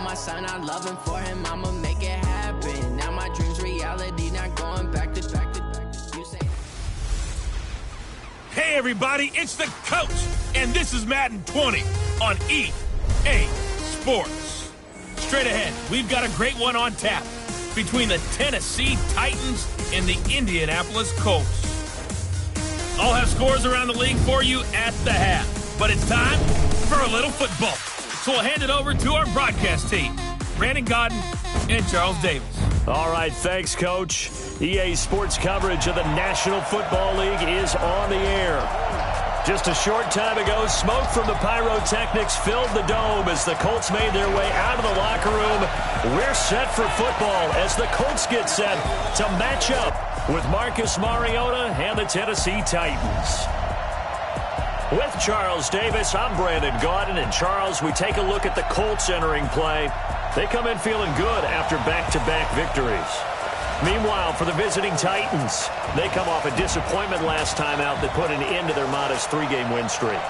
my son, I love him for him, I'ma make it happen. Now my dream's reality, not going back to you say. Hey everybody, it's the coach, and this is Madden 20 on EA Sports. Straight ahead, we've got a great one on tap between the Tennessee Titans and the Indianapolis Colts. I'll have scores around the league for you at the half, but it's time for a little football. So we'll hand it over to our broadcast team, Brandon Godden and Charles Davis. All right, thanks, Coach. EA Sports coverage of the National Football League is on the air. Just a short time ago, smoke from the pyrotechnics filled the dome as the Colts made their way out of the locker room. We're set for football as the Colts get set to match up with Marcus Mariota and the Tennessee Titans. With Charles Davis, I'm Brandon Gaudin. And Charles, we take a look at the Colts entering play. They come in feeling good after back-to-back victories. Meanwhile, for the visiting Titans, they come off a disappointment last time out that put an end to their modest 3-game win streak.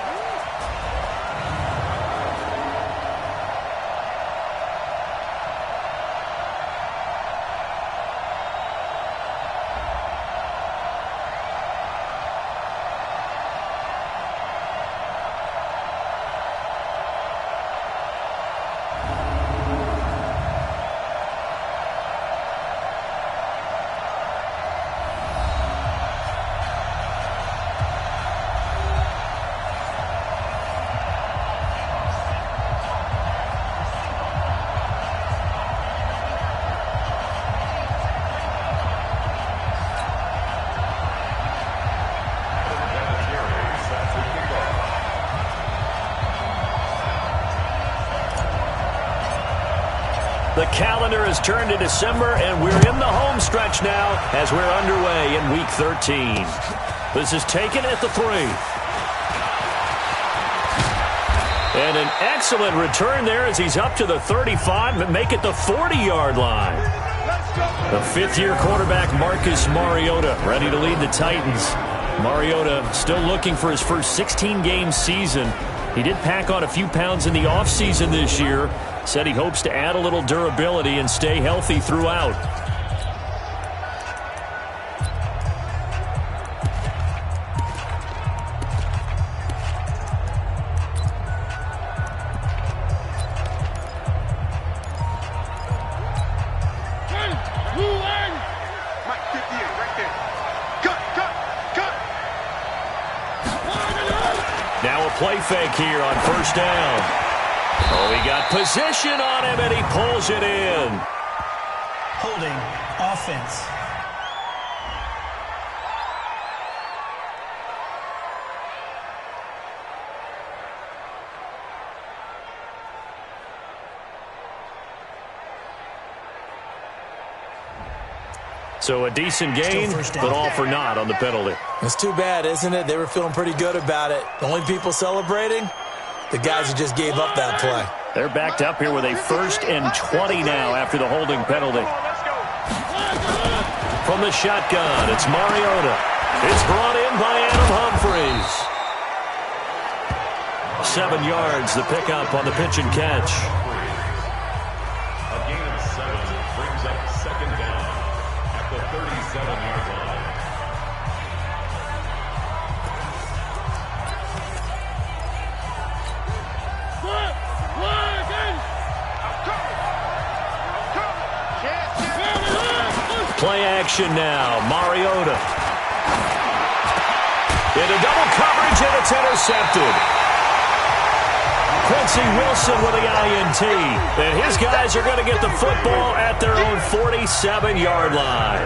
The calendar has turned to December, and we're in the home stretch now as we're underway in Week 13. This is taken at the 3. And an excellent return there as he's up to the 35, but make it the 40-yard line. The fifth-year quarterback, Marcus Mariota, ready to lead the Titans. Mariota still looking for his first 16-game season. He did pack on a few pounds in the offseason this year. Said he hopes to add a little durability and stay healthy throughout. Now a play fake here on first down. Oh, he got position on him, and he pulls it in. Holding offense. So a decent gain, but all for naught on the penalty. It's too bad, isn't it? They were feeling pretty good about it. The only people celebrating? The guys who just gave up that play. They're backed up here with a 1st and 20 now after the holding penalty. From the shotgun, it's Mariota. It's brought in by Adam Humphries. 7 yards, the pickup on the pitch and catch. A gain of 7 brings up second down at the 37-yard line. Play action now. Mariota. Into double coverage, and it's intercepted. Quincy Wilson with the INT. And his guys are going to get the football at their own 47-yard line.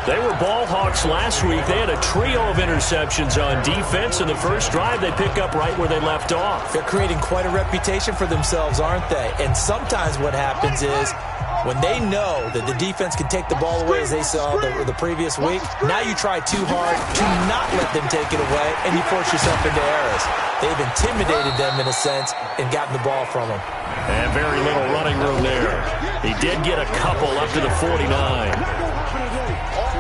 They were ball hawks last week. They had a trio of interceptions on defense. In the first drive, they pick up right where they left off. They're creating quite a reputation for themselves, aren't they? And sometimes what happens is when they know that the defense can take the ball away, as they saw the previous week, now you try too hard to not let them take it away, and you force yourself into errors. They've intimidated them in a sense and gotten the ball from them. And very little running room there. He did get a couple up to the 49.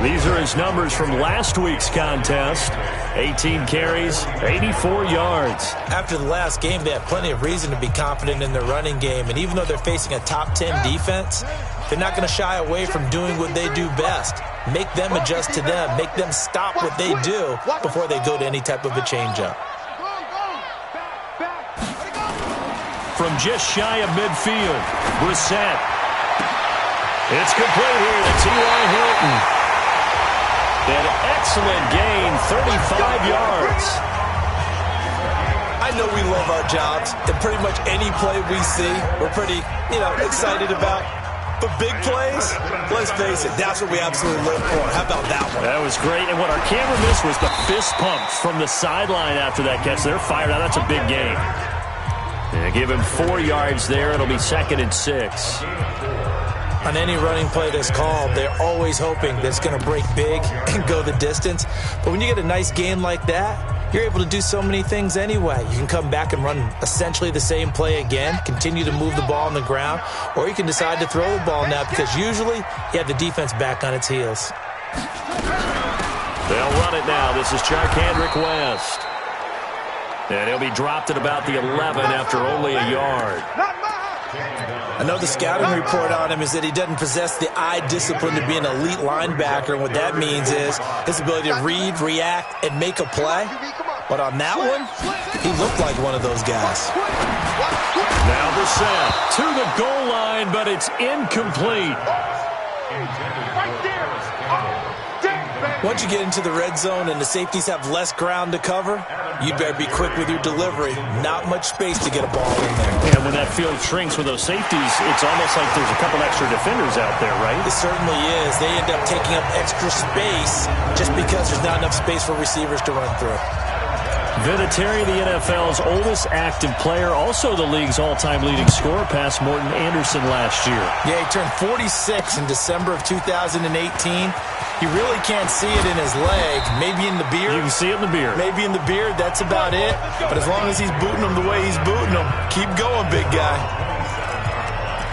These are his numbers from last week's contest. 18 carries, 84 yards. After the last game, they have plenty of reason to be confident in their running game. And even though they're facing a top 10 defense, they're not going to shy away from doing what they do best. Make them adjust to them. Make them stop what they do before they go to any type of a changeup. From just shy of midfield, Brissett. It's complete here to T.Y. Hilton. An excellent gain, 35 yards. I know we love our jobs, and pretty much any play we see, we're pretty, excited about. But big plays, let's face it, that's what we absolutely live for. How about that one? That was great, and what our camera missed was the fist pumps from the sideline after that catch. They're fired out. That's a big gain. Yeah, give him 4 yards there. It'll be 2nd and 6. On any running play that's called, they're always hoping that it's going to break big and go the distance. But when you get a nice gain like that, you're able to do so many things anyway. You can come back and run essentially the same play again, continue to move the ball on the ground, or you can decide to throw the ball now because usually you have the defense back on its heels. They'll run it now. This is Charkandrick West. And he'll be dropped at about the 11 after only a yard. I know the scouting report on him is that he doesn't possess the eye discipline to be an elite linebacker, and what that means is his ability to read, react, and make a play. But on that one, he looked like one of those guys. Now Brissett to the goal line, but it's incomplete. Once you get into the red zone and the safeties have less ground to cover, you better be quick with your delivery. Not much space to get a ball in there. And when that field shrinks with those safeties, it's almost like there's a couple extra defenders out there, right? It certainly is. They end up taking up extra space just because there's not enough space for receivers to run through. Vinatieri, the NFL's oldest active player, also the league's all-time leading scorer, past Morton Anderson last year. Yeah, he turned 46 in December of 2018. You really can't see it in his leg. Maybe in the beard. You can see it in the beard. Maybe in the beard. That's about it. But as long as he's booting him the way he's booting him, keep going, big guy.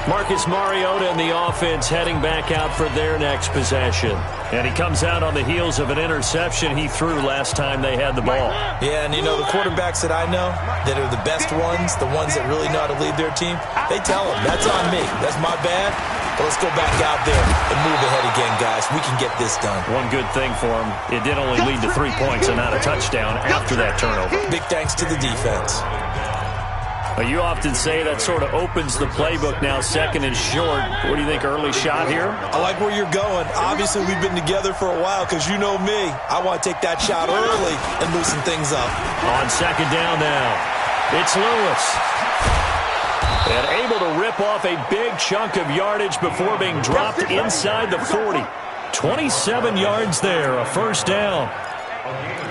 Marcus Mariota and the offense heading back out for their next possession. And he comes out on the heels of an interception he threw last time they had the ball. Yeah, and the quarterbacks that I know that are the best ones, the ones that really know how to lead their team, they tell them, that's on me. That's my bad. But let's go back out there and move ahead again, guys. We can get this done. One good thing for him, it did only lead to 3 points and not a touchdown after that turnover. Big thanks to the defense. Well, you often say that sort of opens the playbook now, 2nd and short. What do you think, early shot here? I like where you're going. Obviously, we've been together for a while because you know me. I want to take that shot early and loosen things up. On 2nd down now, it's Lewis. And able to rip off a big chunk of yardage before being dropped inside the 40. 27 yards there, a 1st down.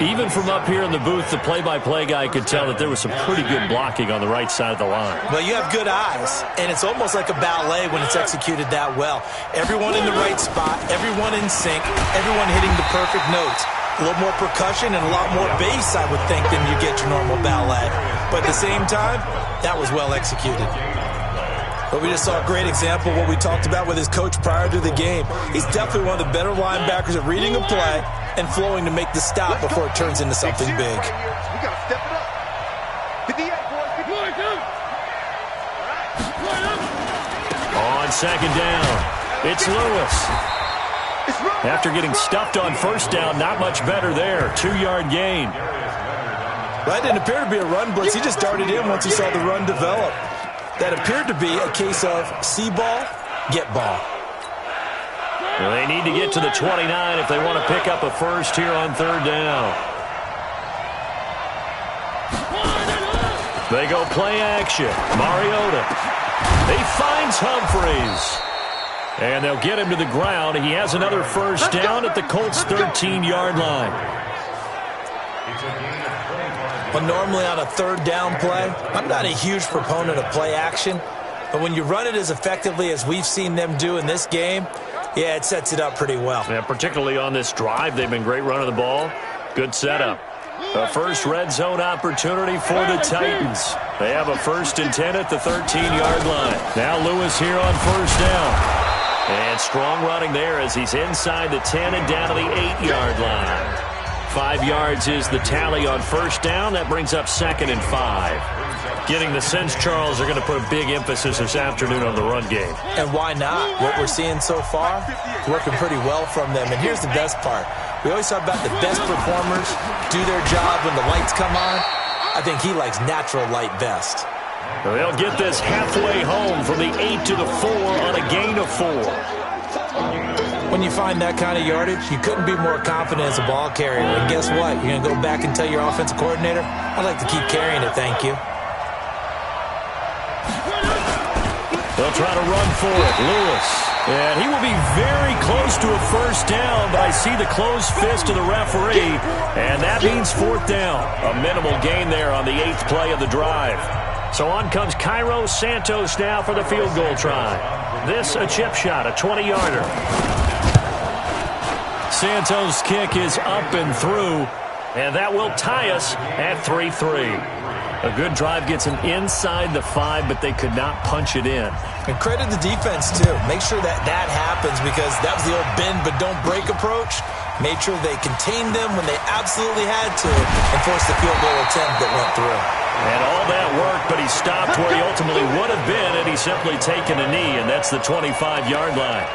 Even from up here in the booth, the play-by-play guy could tell that there was some pretty good blocking on the right side of the line. Well, you have good eyes, and it's almost like a ballet when it's executed that well. Everyone in the right spot, everyone in sync, everyone hitting the perfect notes. A little more percussion and a lot more bass, I would think, than you get your normal ballet. But at the same time, that was well executed. But we just saw a great example of what we talked about with his coach prior to the game. He's definitely one of the better linebackers at reading a play and flowing to make the stop before it turns into something big. We got to step it up. 58, boys. On 2nd down, it's Lewis. After getting stuffed on 1st down, not much better there. 2-yard gain. That didn't appear to be a run blitz. He just darted in once he saw the run develop. That appeared to be a case of see ball, get ball. Well, they need to get to the 29 if they want to pick up a 1st here on 3rd down. They go play action. Mariota. He finds Humphreys. And they'll get him to the ground. He has another 1st down at the Colts' 13-yard line. Well, normally on a 3rd down play, I'm not a huge proponent of play action. But when you run it as effectively as we've seen them do in this game, yeah, it sets it up pretty well. Yeah, particularly on this drive, they've been great running the ball. Good setup. A first red zone opportunity for the Titans. They have a 1st and 10 at the 13-yard line. Now Lewis here on 1st down. And strong running there as he's inside the 10 and down to the 8-yard line. 5 yards is the tally on first down. That brings up 2nd and 5. Getting the sense, Charles, are going to put a big emphasis this afternoon on the run game. And why not? What we're seeing so far is working pretty well from them. And here's the best part. We always talk about the best performers do their job when the lights come on. I think he likes natural light best. They'll get this halfway home from the 8 to the 4 on a gain of 4. When you find that kind of yardage, you couldn't be more confident as a ball carrier. And guess what? You're going to go back and tell your offensive coordinator, I'd like to keep carrying it, thank you. They'll try to run for it. Lewis. And he will be very close to a first down, but I see the closed fist of the referee, and that means 4th down. A minimal gain there on the 8th play of the drive. So on comes Cairo Santos now for the field goal try. This a chip shot, a 20-yarder. Santos' kick is up and through, and that will tie us at 3-3. A good drive gets them inside the 5, but they could not punch it in. And credit the defense, too. Make sure that happens because that was the old bend but don't break approach. Made sure they contained them when they absolutely had to and forced the field goal attempt that went through. And all that worked, but he stopped where he ultimately would have been, and he's simply taken a knee, and that's the 25-yard line.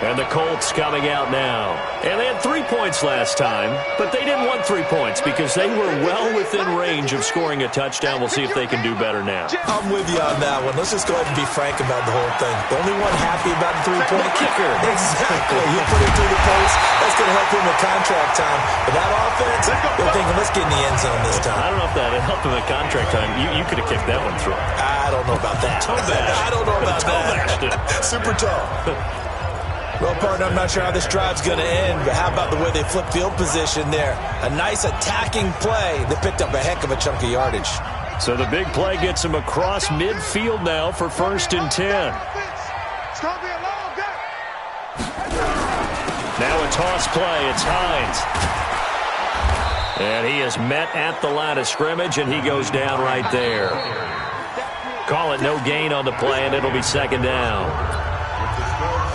And the Colts coming out now. And they had 3 points last time, but they didn't want 3 points because they were well within range of scoring a touchdown. We'll see if they can do better now. I'm with you on that one. Let's just go ahead and be frank about the whole thing. The only one happy about the three-point kicker. Exactly. You put it through the post. That's going to help him with contract time. But that offense, they're thinking, let's get in the end zone this time. I don't know if that helped him at contract time. You could have kicked that one through. I don't know about that. I don't know about that. Super tall. Well, partner, I'm not sure how this drive's going to end, but how about the way they flipped field position there? A nice attacking play that picked up a heck of a chunk of yardage. So the big play gets him across midfield now for 1st and 10. Now a toss play. It's Hines. And he is met at the line of scrimmage, and he goes down right there. Call it no gain on the play, and it'll be 2nd down.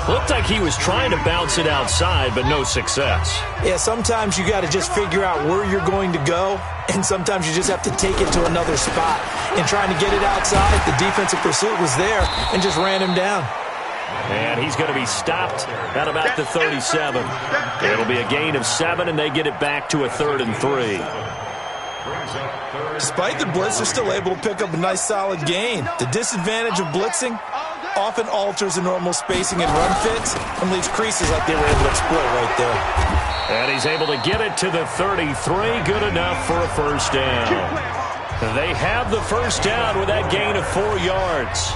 Looked like he was trying to bounce it outside, but no success. Yeah, sometimes you got to just figure out where you're going to go, and sometimes you just have to take it to another spot. And trying to get it outside, the defensive pursuit was there and just ran him down. And he's going to be stopped at about the 37. It'll be a gain of 7, and they get it back to a 3rd and 3. Despite the blitz, they're still able to pick up a nice solid gain. The disadvantage of blitzing often alters the normal spacing and run fits and leaves creases like they were able to exploit right there. And he's able to get it to the 33. Good enough for a first down. They have the first down with that gain of 4 yards.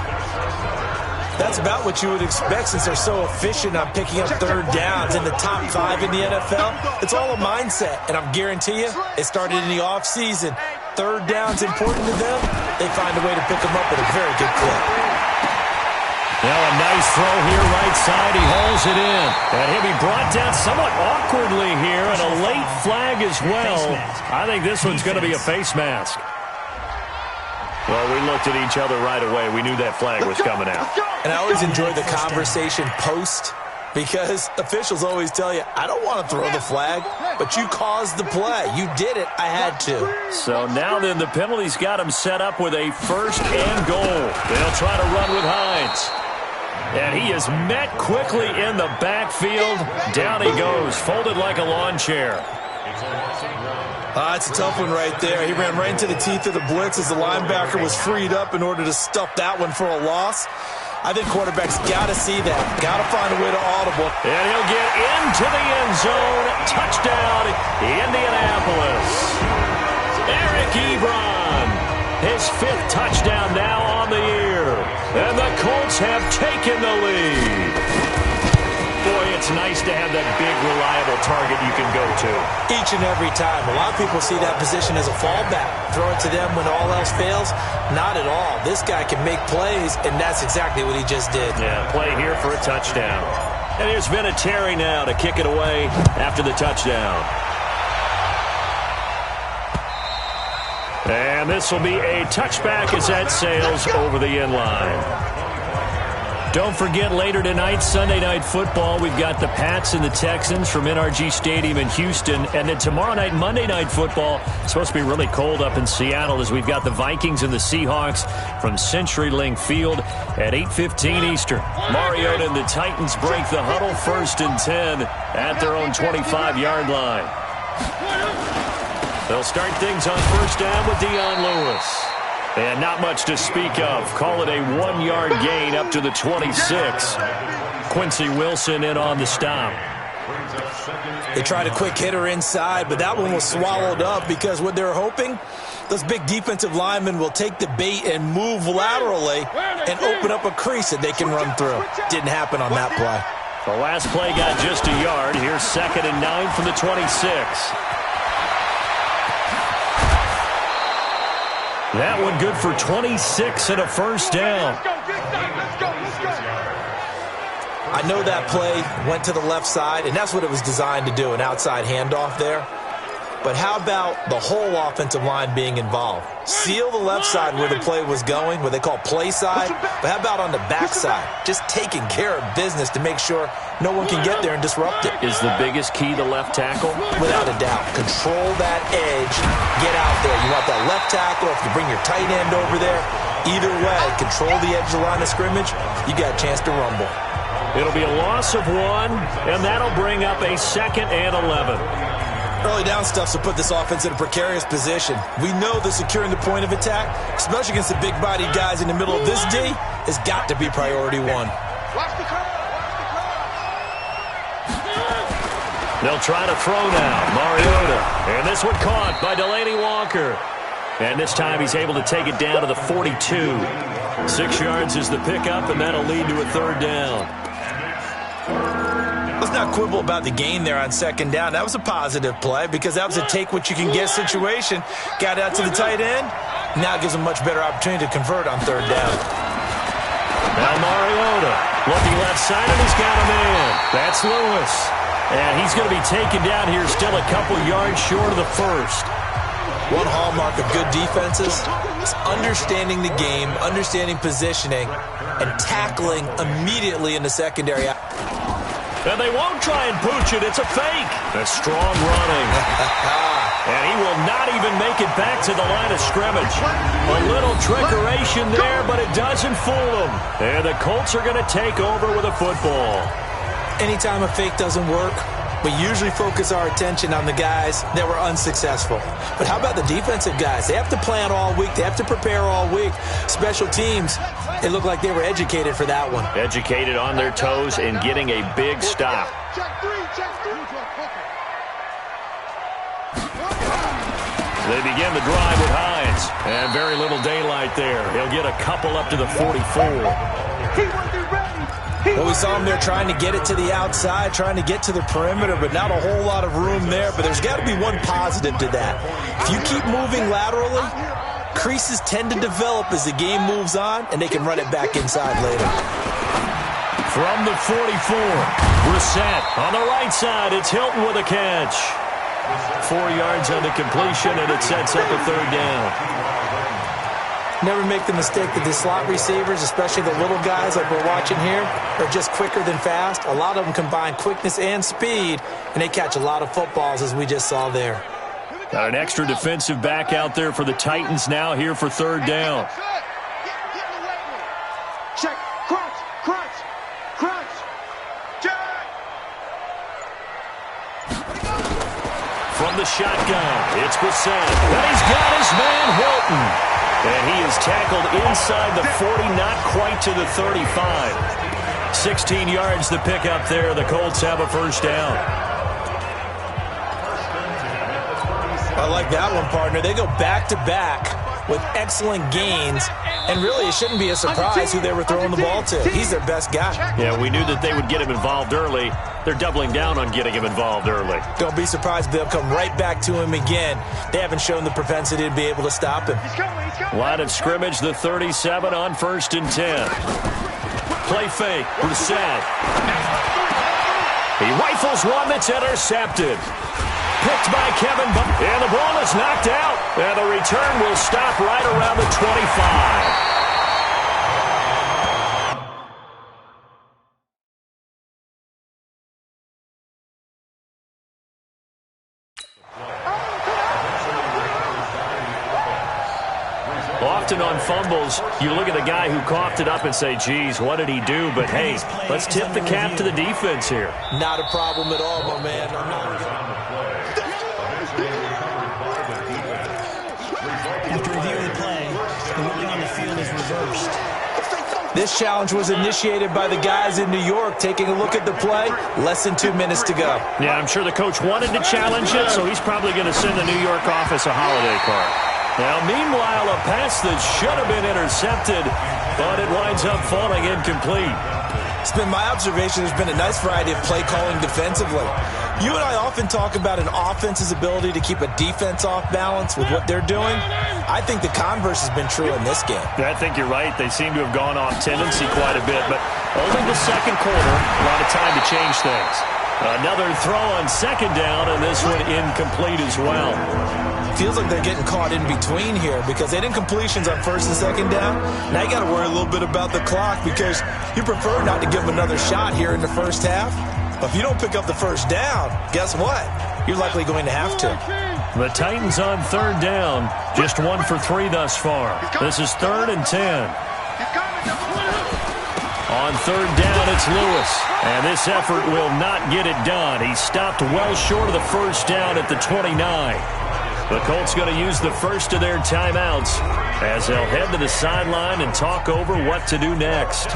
That's about what you would expect since they're so efficient on picking up third downs in the top 5 in the NFL. It's all a mindset, and I'm guarantee you, it started in the offseason. Third down's important to them. They find a way to pick them up at a very good clip. Now a nice throw here, right side. He hauls it in. And he'll be brought down somewhat awkwardly here, and a late flag as well. I think this one's going to be a face mask. Well, we looked at each other right away. We knew that flag was coming out. And I always enjoy the conversation post because officials always tell you, I don't want to throw the flag, but you caused the play. You did it. I had to. So now then the penalty's got him set up with a 1st and goal. They'll try to run with Hines. And he is met quickly in the backfield. Down he goes, folded like a lawn chair. It's a tough one right there. He ran right into the teeth of the blitz as the linebacker was freed up in order to stuff that one for a loss. I think quarterbacks got to see that. Got to find a way to audible. And he'll get into the end zone. Touchdown, Indianapolis. Eric Ebron, his 5th touchdown now on the year. And the Colts have taken the lead. Boy, it's nice to have that big, reliable target you can go to. Each and every time. A lot of people see that position as a fallback. Throw it to them when all else fails. Not at all. This guy can make plays, and that's exactly what he just did. Yeah, play here for a touchdown. And here's Vinatieri now to kick it away after the touchdown. And this will be a touchback as that sails over the end line. Don't forget, later tonight, Sunday Night Football, we've got the Pats and the Texans from NRG Stadium in Houston. And then tomorrow night, Monday Night Football, it's supposed to be really cold up in Seattle as we've got the Vikings and the Seahawks from CenturyLink Field at 8:15 Eastern. Mariota and the Titans break the huddle, 1st and 10 at their own 25-yard line. They'll start things on 1st down with Dion Lewis. And not much to speak of. Call it a 1-yard gain up to the 26. Quincy Wilson in on the stop. They tried a quick hitter inside, but that one was swallowed up because what they're hoping, those big defensive linemen will take the bait and move laterally and open up a crease that they can run through. Didn't happen on that play. The last play got just a yard. Here's 2nd and 9 from the 26. That one good for 26 and a 1st down. I know that play went to the left side, and that's what it was designed to do, an outside handoff there. But how about the whole offensive line being involved? Seal the left side where the play was going, what they call play side. But how about on the back side? Just taking care of business to make sure no one can get there and disrupt it. Is the biggest key the left tackle? Without a doubt. Control that edge. Get out there. You want that left tackle. If you bring your tight end over there, either way, control the edge of the line of scrimmage, you got a chance to rumble. It'll be a loss of 1, and that'll bring up a 2nd and 11. Early down stuff to put this offense in a precarious position. We know that securing the point of attack, especially against the big-bodied guys in the middle of this D, has got to be priority 1. They'll try to throw now. Mariota. And this one caught by Delaney Walker. And this time he's able to take it down to the 42. 6 yards is the pickup, and that'll lead to a 3rd down. Let's not quibble about the gain there on 2nd down. That was a positive play because that was a take-what-you-can-get situation. Got out to the tight end. Now it gives them much better opportunity to convert on 3rd down. Now Mariota looking left side, and he's got a man. That's Lewis. And he's going to be taken down here still a couple yards short of the 1st. One hallmark of good defenses is understanding the game, understanding positioning, and tackling immediately in the secondary. And they won't try and pooch it. It's a fake. A strong running. And he will not even make it back to the line of scrimmage. A little trickeration there, but it doesn't fool them. And the Colts are going to take over with a football. Anytime a fake doesn't work, we usually focus our attention on the guys that were unsuccessful. But how about the defensive guys? They have to plan all week. They have to prepare all week. Special teams, it looked like they were educated for that one. Educated on their toes and getting a big stop. They begin the drive with Hines. And very little daylight there. He'll get a couple up to the 44. Well, we saw him there trying to get it to the outside, trying to get to the perimeter, but not a whole lot of room there. But there's got to be one positive to that. If you keep moving laterally, creases tend to develop as the game moves on, and they can run it back inside later. From the 44, Brissett on the right side. It's Hilton with a catch. 4 yards on the completion, and it sets up a 3rd down. Never make the mistake that the slot receivers, especially the little guys like we're watching here, are just quicker than fast. A lot of them combine quickness and speed, and they catch a lot of footballs, as we just saw there. Got an extra defensive back out there for the Titans now here for 3rd down. Check, crunch. Check. From the shotgun, it's Brissett. And he's got his man, Hilton. And he is tackled inside the 40, not quite to the 35. 16 yards the pickup there. The Colts have a 1st down. I like that one, partner. They go back-to-back with excellent gains. And really, it shouldn't be a surprise who they were throwing the ball to. He's their best guy. Yeah, we knew that they would get him involved early. They're doubling down on getting him involved early. Don't be surprised if they'll come right back to him again. They haven't shown the propensity to be able to stop him. Line of scrimmage, the 37 on 1st and 10. Play fake, Brissett. He rifles one that's intercepted. Picked by Kevin, and the ball is knocked out. And the return will stop right around the 25. often on fumbles, you look at the guy who coughed it up and say, geez, what did he do? But, hey, let's tip the cap to the defense here. Not a problem at all, my man. After reviewing the play, the ruling on the field is reversed. This challenge was initiated by the guys in New York. Taking a look at the play, less than 2 minutes to go. Yeah, I'm sure the coach wanted to challenge it, so he's probably going to send the New York office a holiday card. Now, meanwhile, a pass that should have been intercepted, but it winds up falling incomplete. It's been my observation there's been a nice variety of play calling defensively. You and I often talk about an offense's ability to keep a defense off balance with what they're doing. I think the converse has been true in this game. I think you're right. They seem to have gone off tendency quite a bit, but only the second quarter, a lot of time to change things. Another throw on second down, and this one incomplete as well. Feels like they're getting caught in between here because they had incompletions on first and second down. Now you got to worry a little bit about the clock because you prefer not to give them another shot here in the first half. But if you don't pick up the first down, guess what? You're likely going to have to. The Titans on third down, just 1 for 3 thus far. This is 3rd and 10. On third down, it's Lewis. And this effort will not get it done. He stopped well short of the first down at the 29. The Colts going to use the first of their timeouts as they'll head to the sideline and talk over what to do next.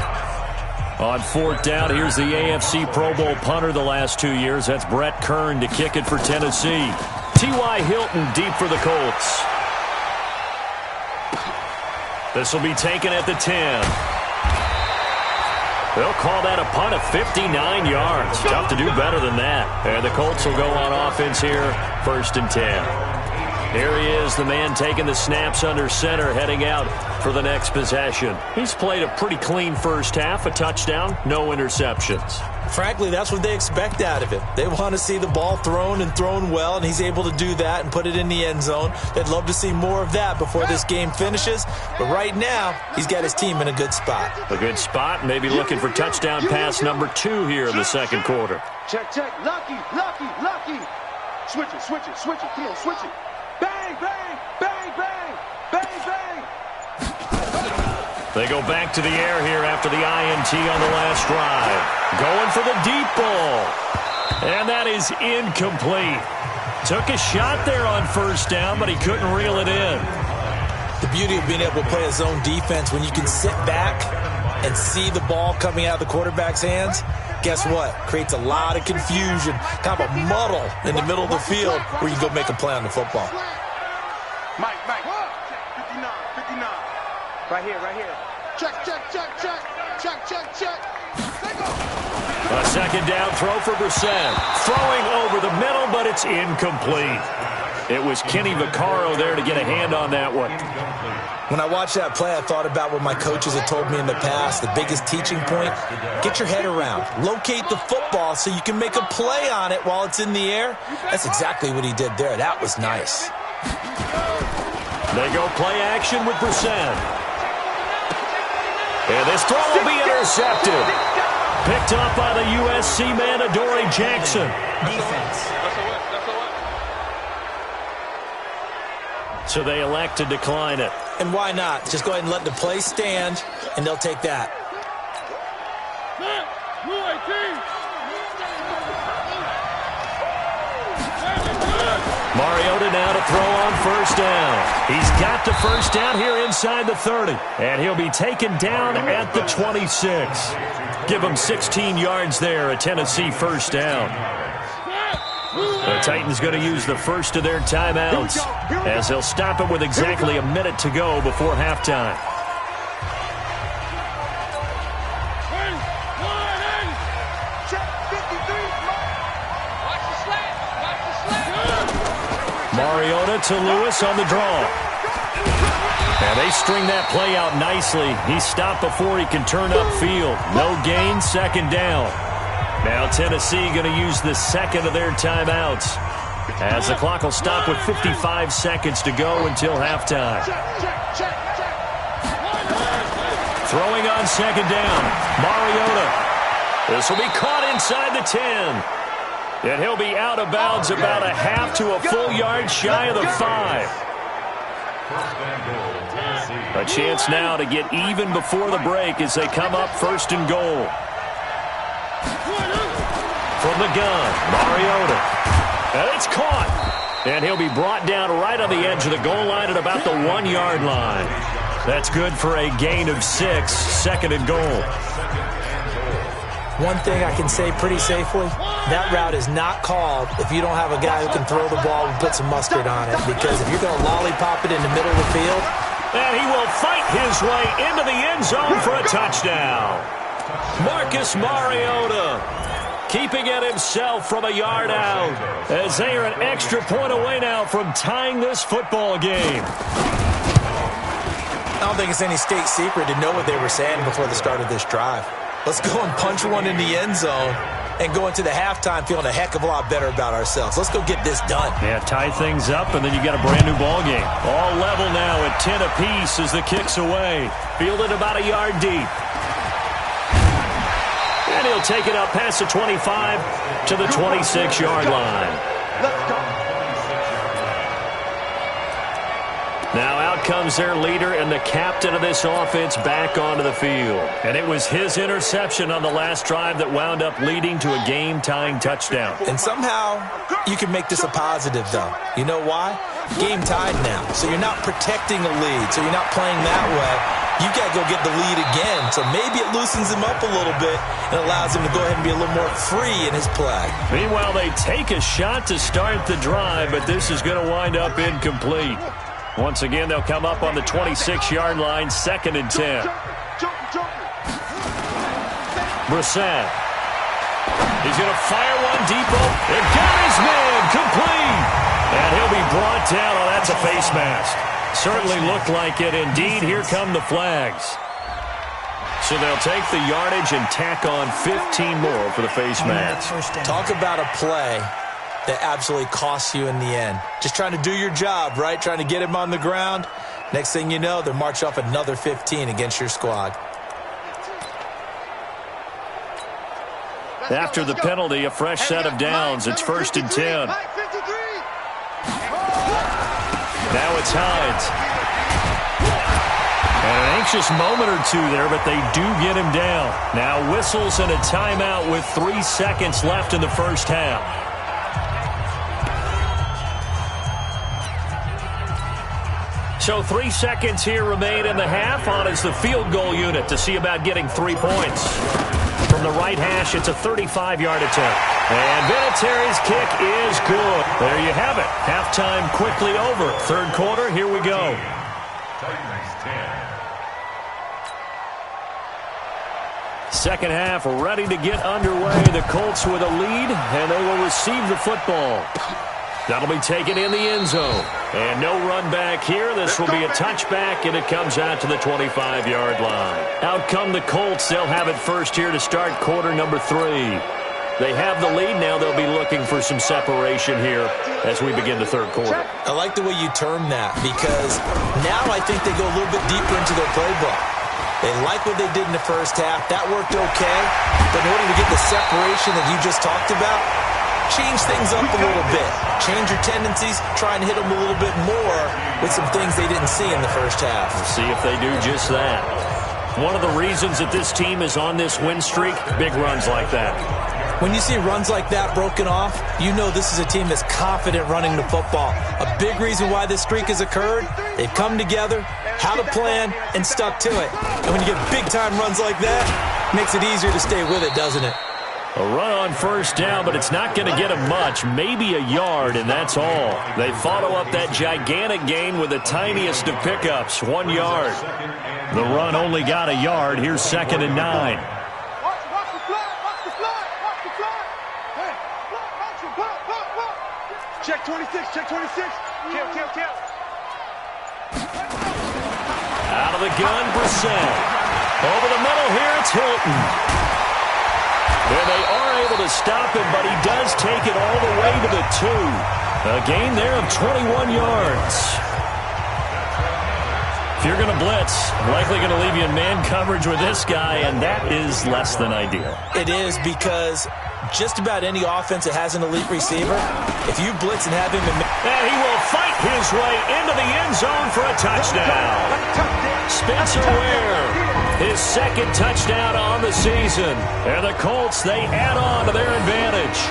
On fourth down, here's the AFC Pro Bowl punter the last 2 years. That's Brett Kern to kick it for Tennessee. T.Y. Hilton deep for the Colts. This will be taken at the 10. They'll call that a punt of 59 yards. Tough to do better than that. And the Colts will go on offense here, 1st and 10. Here he is, the man taking the snaps under center, heading out for the next possession. He's played a pretty clean first half, a touchdown, no interceptions. Frankly, that's what they expect out of him. They want to see the ball thrown and thrown well, and he's able to do that and put it in the end zone. They'd love to see more of that before this game finishes. But right now, he's got his team in a good spot. A good spot, maybe looking for touchdown pass number 2 here in the second quarter. Check, check. Lucky. Switch it. Come on, switch it. Bang, bang, bang, bang, bang, bang. They go back to the air here after the INT on the last drive. Going for the deep ball. And that is incomplete. Took a shot there on first down, but he couldn't reel it in. The beauty of being able to play a zone defense when you can sit back and see the ball coming out of the quarterback's hands, guess what? Creates a lot of confusion, kind of a muddle in the middle of the field where you go make a play on the football. Mike. 59. Right here. Check. A second down throw for Brissett. Throwing over the middle, but it's incomplete. It was Kenny Vaccaro there to get a hand on that one. When I watched that play, I thought about what my coaches had told me in the past. The biggest teaching point, get your head around. Locate the football so you can make a play on it while it's in the air. That's exactly what he did there. That was nice. They go play action with Brissett. And this throw will be intercepted. Picked up by the USC man, Adoree Jackson. Defense. So they elect to decline it. And why not? Just go ahead and let the play stand, and they'll take that. Mariota now to throw on first down. He's got the first down here inside the 30. And he'll be taken down at the 26. Give him 16 yards there, a Tennessee first down. The Titans going to use the first of their timeouts as they'll stop it with exactly a minute to go before halftime. Mariota to Lewis on the draw. And they string that play out nicely. He stopped before he can turn upfield. No gain, second down. Now Tennessee going to use the second of their timeouts as the clock will stop with 55 seconds to go until halftime. Throwing on second down, Mariota. This will be caught inside the 10. And he'll be out of bounds about a half to a full yard shy of the 5. A chance now to get even before the break as they come up 1st and goal. From the gun, Mariota. And it's caught. And he'll be brought down right on the edge of the goal line at about the 1-yard line. That's good for a gain of 6, 2nd and goal. One thing I can say pretty safely, that route is not called if you don't have a guy who can throw the ball and put some mustard on it. Because if you're going to lollipop it in the middle of the field. And he will fight his way into the end zone for a touchdown. Marcus Mariota keeping it himself from a yard out as they are an extra point away now from tying this football game. I don't think it's any state secret to know what they were saying before the start of this drive. Let's go and punch one in the end zone and go into the halftime feeling a heck of a lot better about ourselves. Let's go get this done. Yeah, tie things up, and then you get a brand-new ball game. All level now at 10 apiece as the kick's away. Fielded about a yard deep. And he'll take it up past the 25 to the 26-yard line. Let's go. Now out comes their leader and the captain of this offense back onto the field. And it was his interception on the last drive that wound up leading to a game-tying touchdown. And somehow you can make this a positive, though. You know why? Game tied now. So you're not protecting a lead. So you're not playing that way. You got to go get the lead again. So maybe it loosens him up a little bit and allows him to go ahead and be a little more free in his play. Meanwhile, they take a shot to start the drive, but this is going to wind up incomplete. Once again, they'll come up on the 26-yard line, 2nd and 10. Brissett. He's going to fire one deep open. And got his man complete. And he'll be brought down. Oh, that's a face mask. Certainly looked like it. Indeed, here come the flags. So they'll take the yardage and tack on 15 more for the face mask. Talk about a play that absolutely costs you in the end. Just trying to do your job, right? Trying to get him on the ground. Next thing you know, they'll march off another 15 against your squad. After the penalty, a fresh set of downs. It's 1st and 10. Now it's Hines. And an anxious moment or two there, but they do get him down. Now whistles and a timeout with 3 seconds left in the first half. So 3 seconds here remain in the half. On is the field goal unit to see about getting 3 points. From the right hash, it's a 35-yard attempt. And Vinatieri's kick is good. There you have it. Halftime quickly over. 3rd quarter, here we go. Titans 10. Second half ready to get underway. The Colts with a lead, and they will receive the football. That'll be taken in the end zone. And no run back here. This will be a touchback, and it comes out to the 25-yard line. Out come the Colts. They'll have it first here to start quarter number 3. They have the lead. Now they'll be looking for some separation here as we begin the 3rd quarter. I like the way you term that because now I think they go a little bit deeper into their playbook. They like what they did in the first half. That worked okay. But in order to get the separation that you just talked about, change things up a little bit. Change your tendencies. Try and hit them a little bit more with some things they didn't see in the first half. We'll see if they do just that. One of the reasons that this team is on this win streak, big runs like that. When you see runs like that broken off, you know this is a team that's confident running the football. A big reason why this streak has occurred, they've come together, had a plan, and stuck to it. And when you get big-time runs like that, it makes it easier to stay with it, doesn't it? A run on first down, but it's not going to get them much. Maybe a yard, and that's all. They follow up that gigantic gain with the tiniest of pickups, 1 yard. The run only got a yard. Here's 2nd and 9. Check 26, check 26. Kill. Out of the gun, Brissett. Over the middle here, it's Hilton. And they are able to stop him, but he does take it all the way to the 2. A gain there of 21 yards. If you're going to blitz, likely going to leave you in man coverage with this guy, and that is less than ideal. It is, because just about any offense that has an elite receiver, if you blitz and have him in... And he will fight his way into the end zone for a touchdown. Spencer Ware, his second touchdown on the season. And the Colts, they add on to their advantage.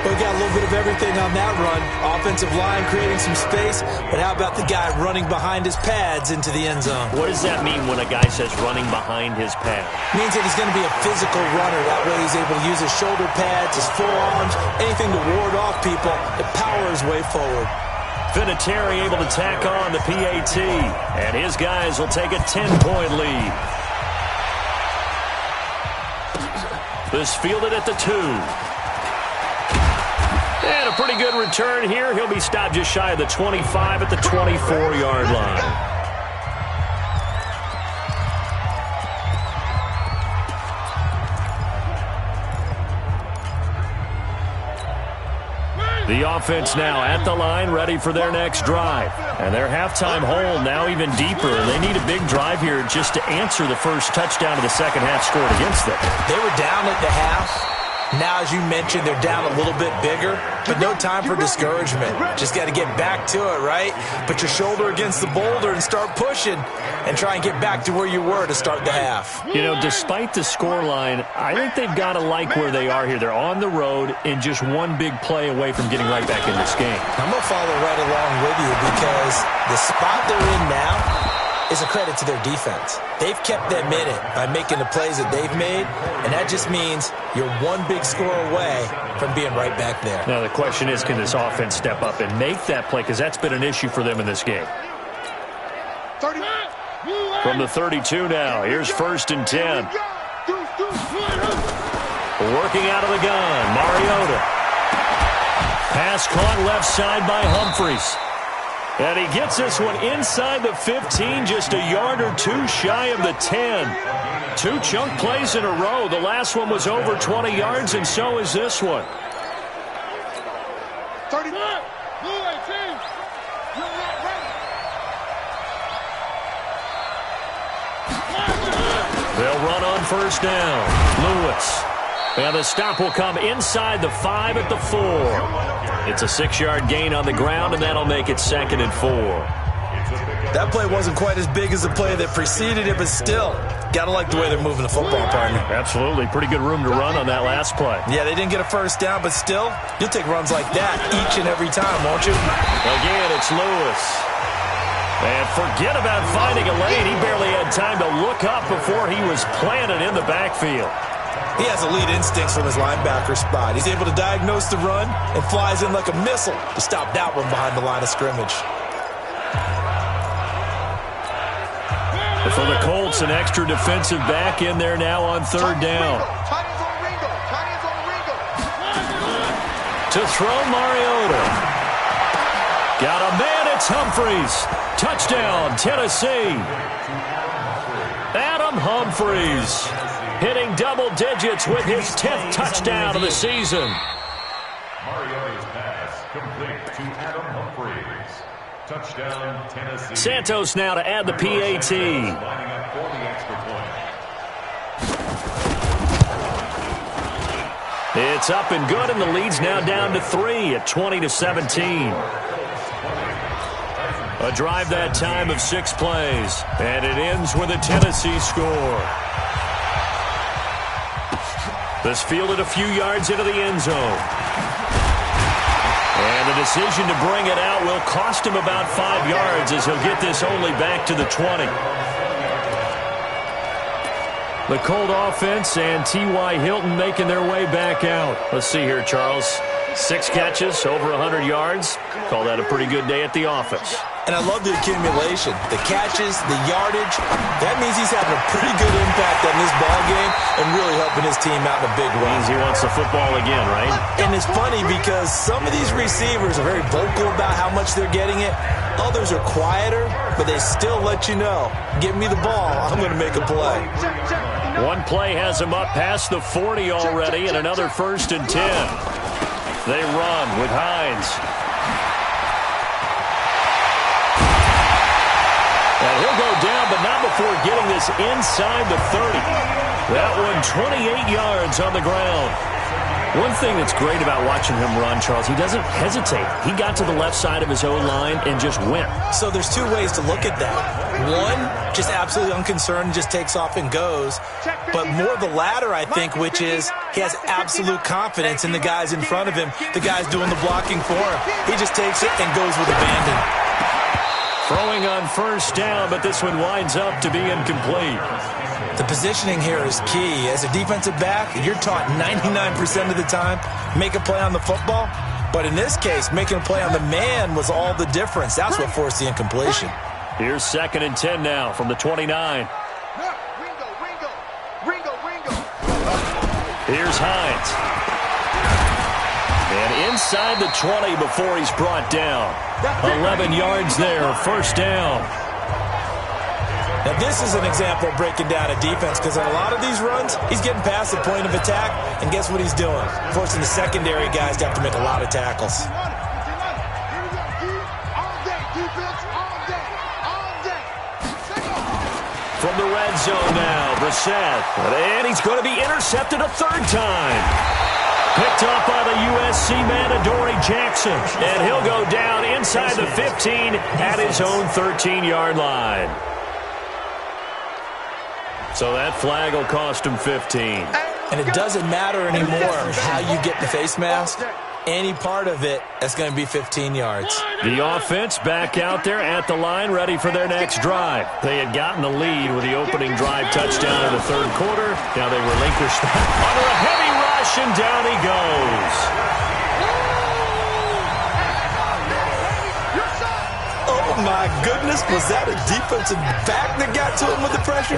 We got a little bit of everything on that run. Offensive line creating some space, but how about the guy running behind his pads into the end zone? What does that mean when a guy says running behind his pads? Means that he's going to be a physical runner. That way he's able to use his shoulder pads, his forearms, anything to ward off people and power his way forward. Vinatieri able to tack on the PAT, and his guys will take a 10-point lead. This fielded at the 2. And a pretty good return here. He'll be stopped just shy of the 25 at the 24-yard line. The offense now at the line, ready for their next drive. And their halftime hole now even deeper. They need a big drive here just to answer the first touchdown of the second half scored against them. They were down at the half. Now, as you mentioned, they're down a little bit bigger, but no time for discouragement. Just got to get back to it, right? Put your shoulder against the boulder and start pushing and try and get back to where you were to start the half. You know, despite the scoreline, I think they've got to like where they are here. They're on the road and just one big play away from getting right back in this game. I'm going to follow right along with you, because the spot they're in now is a credit to their defense. They've kept them in it by making the plays that they've made, and that just means you're one big score away from being right back there. Now, the question is, can this offense step up and make that play? Because that's been an issue for them in this game. From the 32 now, here's 1st and 10. Working out of the gun, Mariota. Pass caught left side by Humphries. And he gets this one inside the 15, just a yard or two shy of the 10. 2 chunk plays in a row. The last one was over 20 yards, and so is this one. 35. Blue 18. You're not ready. They'll run on 1st down. Lewis. And the stop will come inside the 5 at the 4. It's a 6-yard gain on the ground, and that'll make it 2nd and 4. That play wasn't quite as big as the play that preceded it, but still, got to like the way they're moving the football, partner. Absolutely. Pretty good room to run on that last play. Yeah, they didn't get a 1st down, but still, you'll take runs like that each and every time, won't you? Again, it's Lewis. And forget about finding a lane. He barely had time to look up before he was planted in the backfield. He has elite instincts from his linebacker spot. He's able to diagnose the run and flies in like a missile to stop that one behind the line of scrimmage. For the Colts, an extra defensive back in there now on 3rd down. To throw, Mariota. Got a man, it's Humphries. Touchdown, Tennessee. Adam Humphries hitting double digits with his 10th touchdown of the season. Mariota's pass complete to Adam Humphries. Touchdown, Tennessee. Santos now to add the PAT. Lining up for the extra point. It's up and good, and the lead's now down to 3 at 20-17. A drive that time of 6 plays, and it ends with a Tennessee score. This fielded a few yards into the end zone. And the decision to bring it out will cost him about 5 yards, as he'll get this only back to the 20. The Colt offense and T.Y. Hilton making their way back out. Let's see here, Charles. 6 catches, over 100 yards. Call that a pretty good day at the office. And I love the accumulation, the catches, the yardage. That means he's having a pretty good impact on this ball game and really helping his team out in a big way. Means he wants the football again, right? And it's funny because some of these receivers are very vocal about how much they're getting it. Others are quieter, but they still let you know, give me the ball, I'm going to make a play. One play has him up past the 40 already, and another 1st and 10. They run with Hines. And he'll go before getting this inside the 30. That one 28 yards on the ground. One thing that's great about watching him run, Charles, he doesn't hesitate. He got to the left side of his own line and just went. So there's two ways to look at that. One, just absolutely unconcerned, just takes off and goes. But more the latter, I think, which is he has absolute confidence in the guys in front of him, the guys doing the blocking for him. He just takes it and goes with abandon. Throwing on first down, but this one winds up to be incomplete. The positioning here is key. As a defensive back, you're taught 99% of the time, make a play on the football. But in this case, making a play on the man was all the difference. That's what forced the incompletion. Here's 2nd and 10 now from the 29. Here's Hines. And inside the 20 before he's brought down. 11 yards there, first down. Now, this is an example of breaking down a defense because on a lot of these runs, he's getting past the point of attack, and guess what he's doing? Forcing the secondary guys to have to make a lot of tackles. From the red zone now, Brissett. And he's going to be intercepted a third time. Picked up by the USC man, Adoree Jackson. And he'll go down inside the 15 at his own 13-yard line. So that flag will cost him 15. And it doesn't matter anymore how you get the face mask. Any part of it, that's going to be 15 yards. The offense back out there at the line, ready for their next drive. They had gotten the lead with the opening drive touchdown in the third quarter. Now they relinquish that under a heavy rush, and down he goes. Oh, my goodness. Was that a defensive back that got to him with the pressure?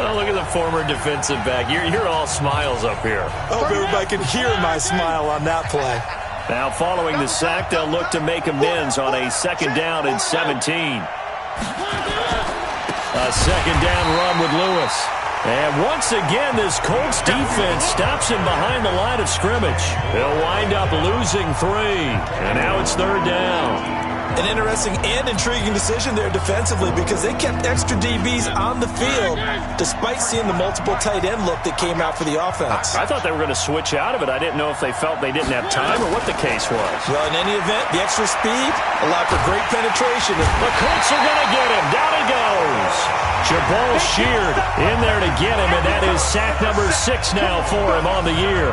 Oh, look at the former defensive back. You're all smiles up here. I hope everybody can hear my smile on that play. Now, following the sack, they'll look to make amends on a 2nd down and 17. A 2nd down run with Lewis. And once again, this Colts defense stops him behind the line of scrimmage. They'll wind up losing 3. And now it's 3rd down. An interesting and intriguing decision there defensively because they kept extra DBs on the field despite seeing the multiple tight end look that came out for the offense. I thought they were going to switch out of it. I didn't know if they felt they didn't have time or what the case was. Well, in any event, the extra speed allowed for great penetration. The Colts are going to get him. Down he goes. Jabal Sheard in there to get him, and that is sack number 6 now for him on the year.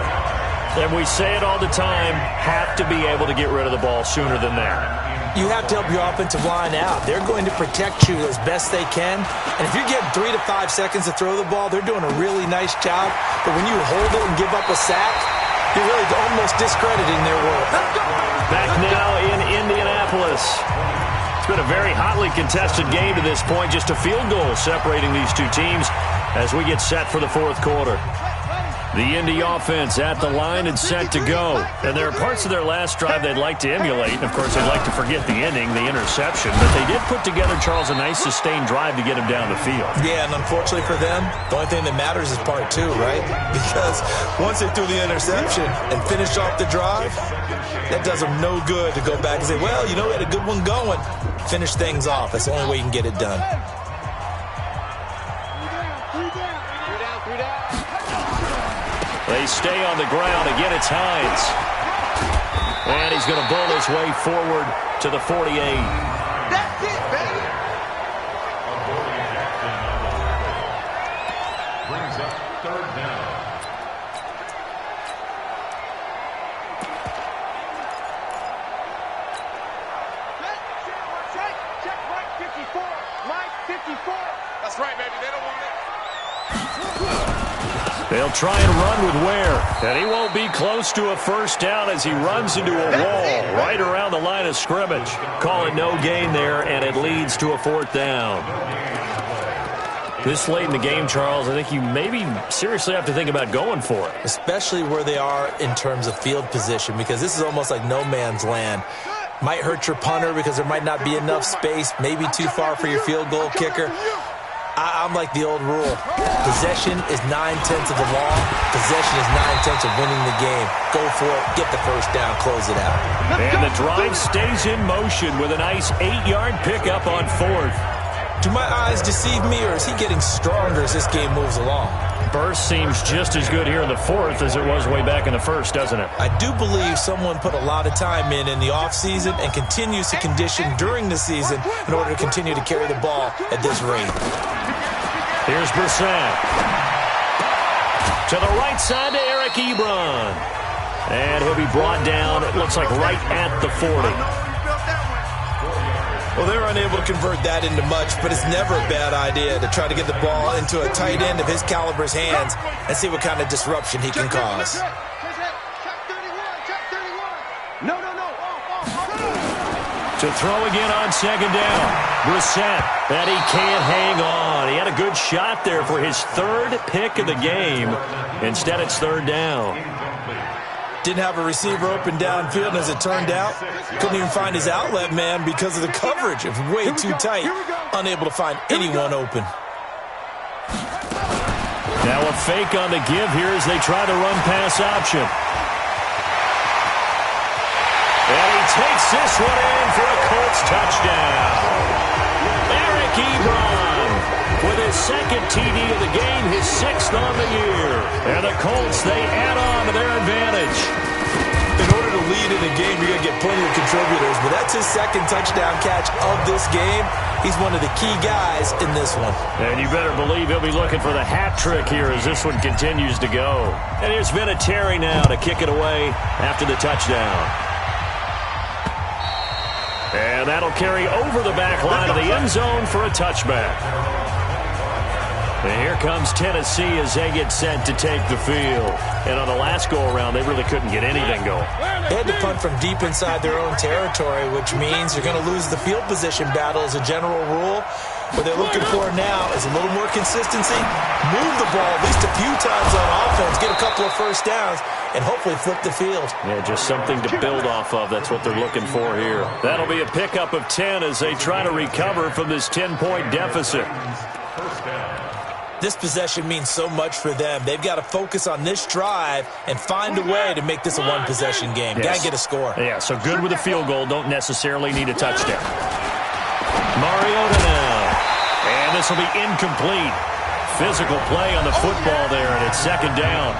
And we say it all the time, have to be able to get rid of the ball sooner than that. You have to help your offensive line out. They're going to protect you as best they can. And if you're getting 3 to 5 seconds to throw the ball, they're doing a really nice job. But when you hold it and give up a sack, you're really almost discrediting their work. Back now in Indianapolis. It's been a very hotly contested game to this point. Just a field goal separating these two teams as we get set for the 4th quarter. The Indy offense at the line and set to go. And there are parts of their last drive they'd like to emulate. Of course, they'd like to forget the ending, the interception. But they did put together, Charles, a nice sustained drive to get him down the field. Yeah, and unfortunately for them, the only thing that matters is part 2, right? Because once they threw the interception and finished off the drive, that does them no good to go back and say, well, you know, we had a good one going. Finish things off. That's the only way you can get it done. They stay on the ground. Again, it's Hines. And he's going to bull his way forward to the 48. That's it, baby. Brings up 3rd down. Check right 54. Right 54. That's right, baby. They don't want it. They'll try and run with Ware. And he won't be close to a first down as he runs into a wall right around the line of scrimmage. Call it no gain there, and it leads to a 4th down. This late in the game, Charles, I think you maybe seriously have to think about going for it. Especially where they are in terms of field position, because this is almost like no man's land. Might hurt your punter because there might not be enough space, maybe too far for your field goal kicker. I'm like the old rule. Possession is 9/10 of the law. Possession is 9/10 of winning the game. Go for it. Get the first down. Close it out. And the drive stays in motion with a nice 8-yard pickup on 4th. Do my eyes deceive me, or is he getting stronger as this game moves along? Burst seems just as good here in the fourth as it was way back in the first, doesn't it? I do believe someone put a lot of time in the offseason and continues to condition during the season in order to continue to carry the ball at this rate. Here's Brissett. To the right side to Eric Ebron. And he'll be brought down, it looks like right at the 40. Well, they were unable to convert that into much, but it's never a bad idea to try to get the ball into a tight end of his caliber's hands and see what kind of disruption he can cause. To throw again on second down. Brissett, and he can't hang on. He had a good shot there for his third pick of the game. Instead, it's third down. Didn't have a receiver open downfield, and as it turned out, couldn't even find his outlet man because of the coverage. It was way too tight, unable to find anyone open. Now a fake on the give here as they try the run-pass option. And he takes this one in for a Colts touchdown. Eric Ebron with his second TD of the game, his sixth on the year. And the Colts, they add on to their advantage. In order to lead in a game, you're going to get plenty of contributors, but that's his second touchdown catch of this game. He's one of the key guys in this one. And you better believe he'll be looking for the hat trick here as this one continues to go. And here's Vinatieri now to kick it away after the touchdown. And that'll carry over the back line of the end zone for a touchback. And here comes Tennessee as they get set to take the field. And on the last go-around, they really couldn't get anything going. They had to punt from deep inside their own territory, which means you're going to lose the field position battle as a general rule. What they're looking for now is a little more consistency, move the ball at least a few times on offense, get a couple of first downs, and hopefully flip the field. Yeah, just something to build off of. That's what they're looking for here. That'll be a pickup of 10 as they try to recover from this 10-point deficit. This possession means so much for them. They've got to focus on this drive and find a way to make this a one-possession game. Yes. Got to get a score. Yeah, so good with a field goal. Don't necessarily need a touchdown. Mariota now. And this will be incomplete. Physical play on the football there, and it's second down.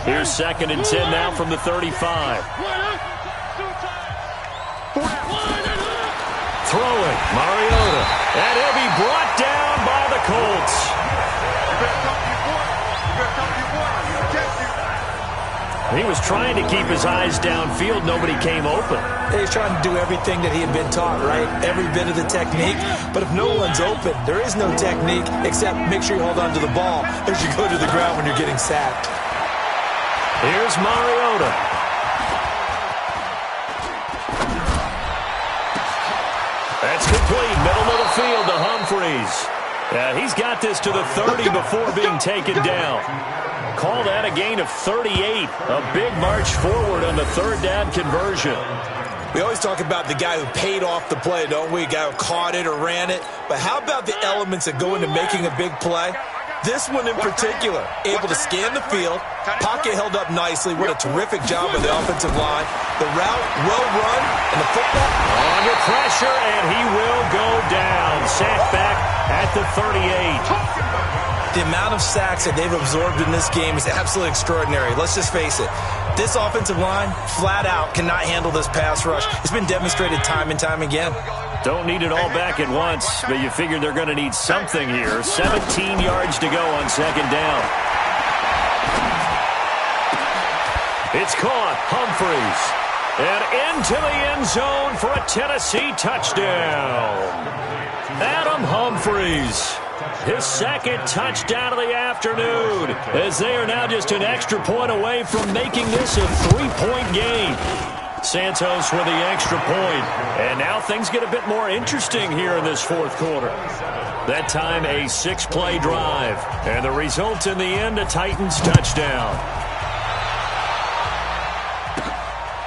Here's second and 10 now from the 35. Throwing, Mariota. And he'll be brought down by the Colts. He was trying to keep his eyes downfield. Nobody came open. He's trying to do everything that he had been taught, right? Every bit of the technique. But if no one's open, there is no technique except make sure you hold on to the ball as you go to the ground when you're getting sacked. Here's Mariota. That's complete. Middle of the field to Humphreys. He's got this to the 30 before being taken down. Call that a gain of 38. A big march forward on the third down conversion. We always talk about the guy who paid off the play, don't we? A guy who caught it or ran it. But how about the elements that go into making a big play? This one in particular, able to scan the field, pocket held up nicely. What a terrific job by the offensive line. The route well run, and the football under pressure, and he will go down. Sacked back at the 38. The amount of sacks that they've absorbed in this game is absolutely extraordinary. Let's just face it. This offensive line, flat out, cannot handle this pass rush. It's been demonstrated time and time again. Don't need it all back at once, but you figure they're going to need something here. 17 yards to go on second down. It's caught. Humphreys. And into the end zone for a Tennessee touchdown. Adam Humphreys. His second touchdown of the afternoon, as they are now just an extra point away from making this a three-point game. Santos with the extra point. And now things get a bit more interesting here in this fourth quarter. That time a 6-play drive. And the result in the end, a Titans touchdown.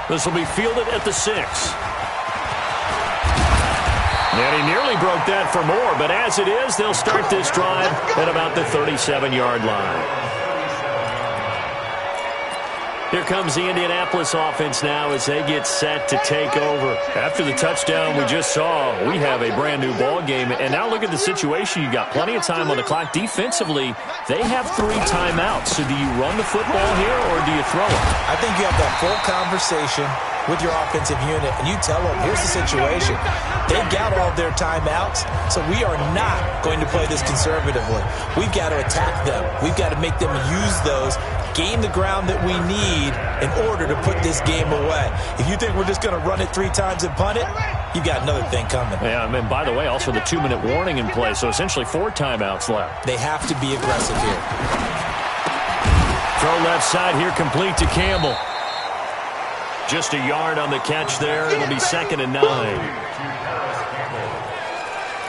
This will be fielded at the 6. And he nearly broke that for more, but as it is, they'll start this drive at about the 37-yard line. Here comes the Indianapolis offense now as they get set to take over. After the touchdown we just saw, we have a brand-new ball game. And now look at the situation. You got plenty of time on the clock. Defensively, they have 3 timeouts. So do you run the football here or do you throw it? I think you have that full conversation with your offensive unit, and you tell them, here's the situation. They've got all their timeouts, so we are not going to play this conservatively. We've got to attack them. We've got to make them use those, gain the ground that we need in order to put this game away. If you think we're just going to run it 3 times and punt it, you've got another thing coming. Yeah, and by the way, also the 2-minute warning in play, so essentially 4 timeouts left. They have to be aggressive here. Throw left side here, complete to Campbell. Just a yard on the catch there. It'll be 2nd and 9.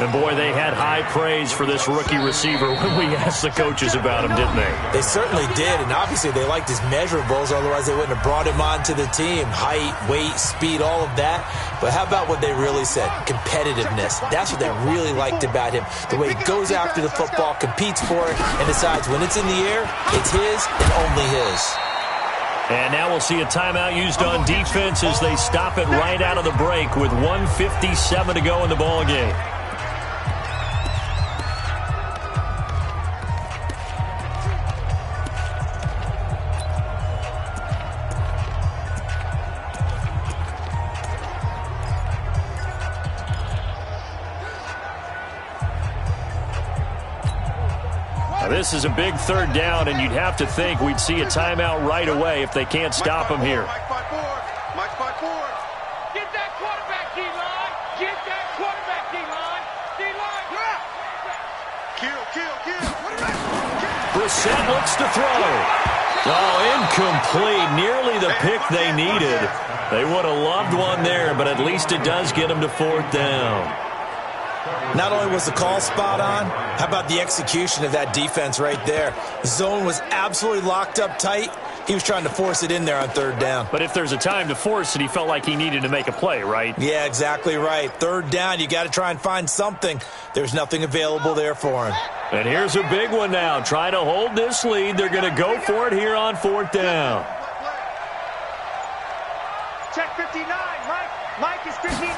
And, boy, they had high praise for this rookie receiver when we asked the coaches about him, didn't they? They certainly did, and obviously they liked his measurables. Otherwise, they wouldn't have brought him onto the team. Height, weight, speed, all of that. But how about what they really said? Competitiveness. That's what they really liked about him. The way he goes after the football, competes for it, and decides when it's in the air, it's his and only his. And now we'll see a timeout used on defense as they stop it right out of the break with 1:57 to go in the ball game. This is a big 3rd down, and you'd have to think we'd see a timeout right away if they can't stop him here. Mike 5-4. Mike 5-4. Get that quarterback, D-line. Get that quarterback, D-line. D-line. Kill. Brissett looks to throw. Oh, incomplete. Nearly the pick they needed. They would have loved one there, but at least it does get them to 4th down. Not only was the call spot on, how about the execution of that defense right there? The zone was absolutely locked up tight. He was trying to force it in there on 3rd down. But if there's a time to force it, he felt like he needed to make a play, right? Yeah, exactly right. 3rd down, you got to try and find something. There's nothing available there for him. And here's a big one now. Try to hold this lead. They're going to go for it here on 4th down. Check 59, Mike. Mike is 59.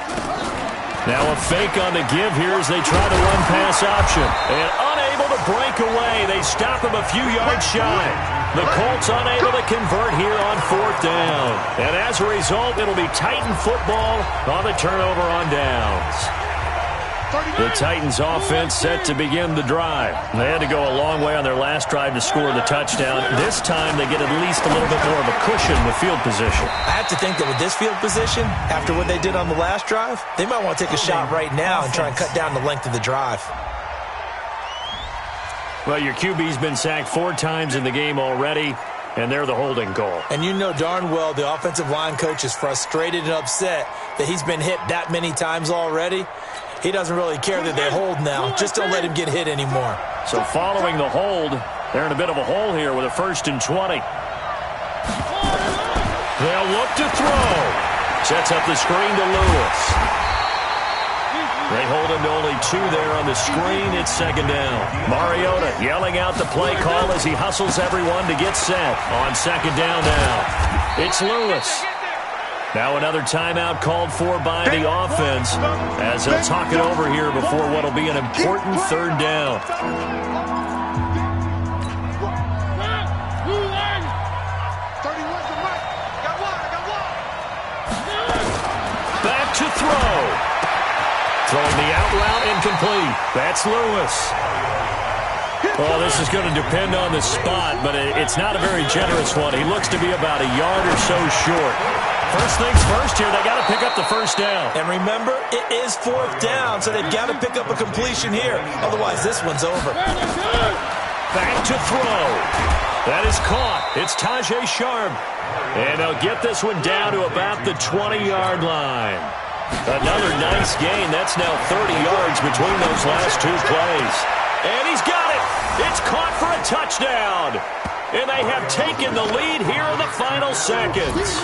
Now a fake on the give here as they try to run pass option. And unable to break away. They stop him a few yards shy. The Colts unable to convert here on 4th down. And as a result, it'll be Titan football on the turnover on downs. The Titans offense set to begin the drive. They had to go a long way on their last drive to score the touchdown. This time they get at least a little bit more of a cushion in the field position. I have to think that with this field position, after what they did on the last drive, they might want to take a shot right now and try and cut down the length of the drive. Well, your QB's been sacked 4 times in the game already, and they're the holding goal. And you know darn well the offensive line coach is frustrated and upset that he's been hit that many times already. He doesn't really care that they hold now. Just don't let him get hit anymore. So following the hold, they're in a bit of a hole here with a 1st and 20. They'll look to throw. Sets up the screen to Lewis. They hold him to only 2 there on the screen. It's 2nd down. Mariota yelling out the play call as he hustles everyone to get set on 2nd down now. It's Lewis. Now another timeout called for by the offense as they'll talk it over here before what will be an important 3rd down. Back to throw. Throwing the out route incomplete. That's Lewis. Well, this is going to depend on the spot, but it's not a very generous one. He looks to be about a yard or so short. First things first here, they got to pick up the 1st down. And remember, it is 4th down, so they've got to pick up a completion here. Otherwise, this one's over. Back to throw. That is caught. It's Tajay Sharp. And they'll get this one down to about the 20-yard line. Another nice gain. That's now 30 yards between those last 2 plays. And he's got it. It's caught for a touchdown. And they have taken the lead here in the final seconds.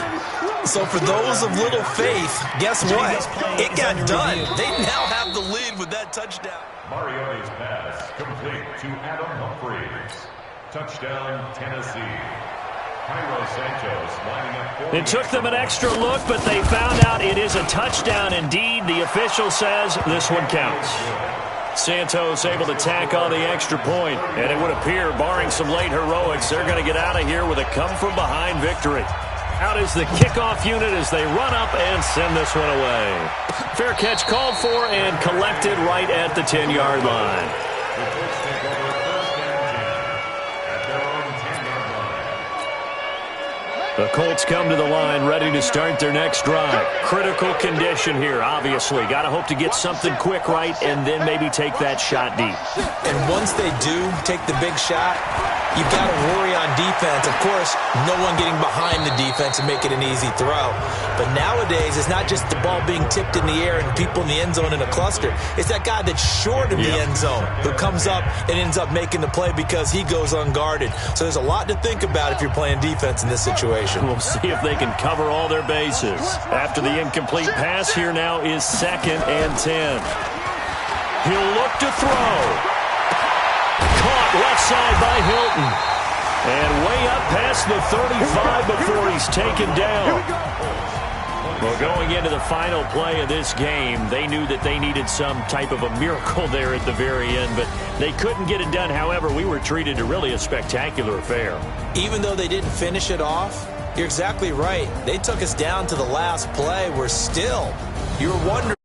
So for those of little faith, guess what? It got done. They now have the lead with that touchdown. Mariota's pass complete to Adam Humphries. Touchdown, Tennessee. It took them an extra look, but they found out it is a touchdown indeed. The official says this one counts. Santos able to tack on the extra point, and it would appear, barring some late heroics, they're going to get out of here with a come-from-behind victory. Out is the kickoff unit as they run up and send this one away. Fair catch called for and collected right at the 10-yard line. The Colts come to the line ready to start their next drive. Critical condition here, obviously. Got to hope to get something quick right and then maybe take that shot deep. And once they do take the big shot, you've got to worry on defense. Of course, no one getting behind the defense and make it an easy throw. But nowadays, it's not just the ball being tipped in the air and people in the end zone in a cluster. It's that guy that's short of the end zone who comes up and ends up making the play because he goes unguarded. So there's a lot to think about if you're playing defense in this situation. We'll see if they can cover all their bases. After the incomplete pass, here now is 2nd and 10. He'll look to throw. Caught left side by Hilton. And way up past the 35 before he's taken down. Well, going into the final play of this game, they knew that they needed some type of a miracle there at the very end, but they couldn't get it done. However, we were treated to really a spectacular affair. Even though they didn't finish it off, you're exactly right. They took us down to the last play. We're still, you're wondering.